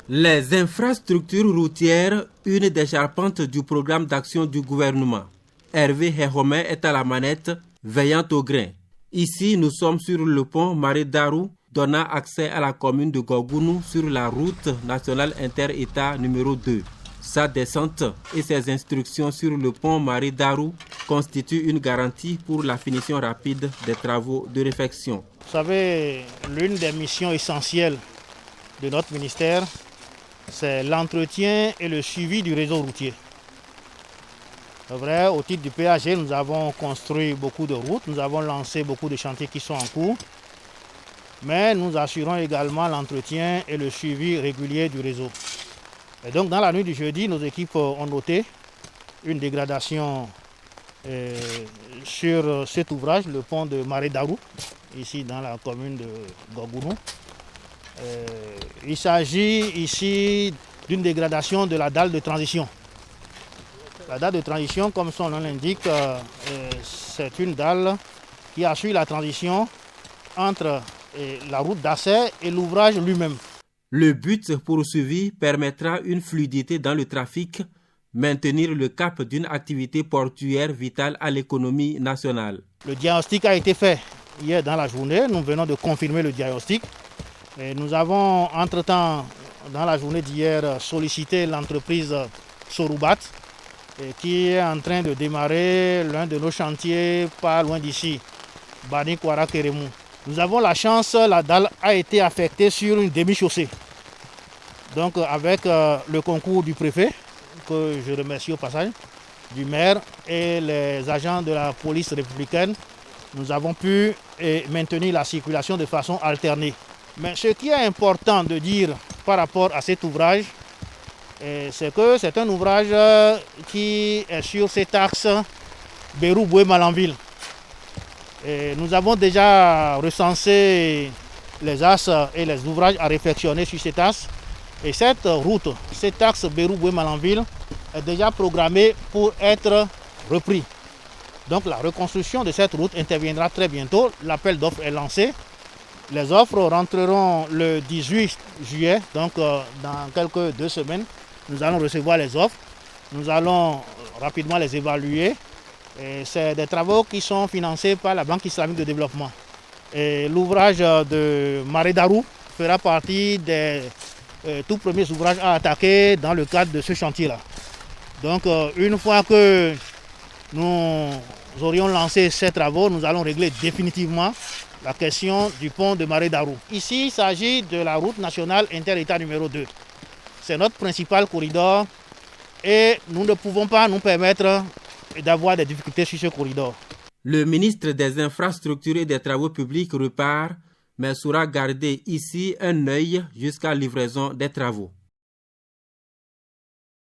Les infrastructures routières, une des charpentes du programme d'action du gouvernement. Hervé Héromet est à la manette, veillant au grain. Ici, nous sommes sur le pont Marédarou, donnant accès à la commune de Gogounou sur la route nationale inter-État numéro 2. Sa descente et ses instructions sur le pont Marédarou constituent une garantie pour la finition rapide des travaux de réfection. Vous savez, l'une des missions essentielles de notre ministère, c'est l'entretien et le suivi du réseau routier. C'est vrai, au titre du PAG, nous avons construit beaucoup de routes, nous avons lancé beaucoup de chantiers qui sont en cours, mais nous assurons également l'entretien et le suivi régulier du réseau. Et donc, dans la nuit du jeudi, nos équipes ont noté une dégradation sur cet ouvrage, le pont de Marédarou, ici dans la commune de Gogounou. Il s'agit ici d'une dégradation de la dalle de transition. La dalle de transition, comme son nom l'indique, c'est une dalle qui assure la transition entre la route d'accès et l'ouvrage lui-même. Le but poursuivi permettra une fluidité dans le trafic, maintenir le cap d'une activité portuaire vitale à l'économie nationale. Le diagnostic a été fait hier dans la journée, nous venons de confirmer le diagnostic. Et nous avons entre-temps, dans la journée d'hier, sollicité l'entreprise Soroubat qui est en train de démarrer l'un de nos chantiers pas loin d'ici, Bani Kwara Keremou. Nous avons la chance, la dalle a été affectée sur une demi-chaussée. Donc avec le concours du préfet, que je remercie au passage, du maire et les agents de la police républicaine, nous avons pu maintenir la circulation de façon alternée. Mais ce qui est important de dire par rapport à cet ouvrage, c'est que c'est un ouvrage qui est sur cet axe Bérou-Boué-Malanville. Nous avons déjà recensé les axes et les ouvrages à réfectionner sur cet axe. Et cette route, cet axe Bérou-Boué-Malanville est déjà programmé pour être repris. Donc la reconstruction de cette route interviendra très bientôt. L'appel d'offres est lancé. Les offres rentreront le 18 juillet, donc dans quelques 2 semaines. Nous allons recevoir les offres. Nous allons rapidement les évaluer. C'est des travaux qui sont financés par la Banque islamique de développement. L'ouvrage de Marédarou fera partie des tout premiers ouvrages à attaquer dans le cadre de ce chantier-là. Donc une fois que nous aurions lancé ces travaux, nous allons régler définitivement la question du pont de Marédarou. Ici, il s'agit de la route nationale inter-État numéro 2. C'est notre principal corridor et nous ne pouvons pas nous permettre d'avoir des difficultés sur ce corridor. Le ministre des Infrastructures et des Travaux publics repart, mais saura garder ici un œil jusqu'à livraison des travaux.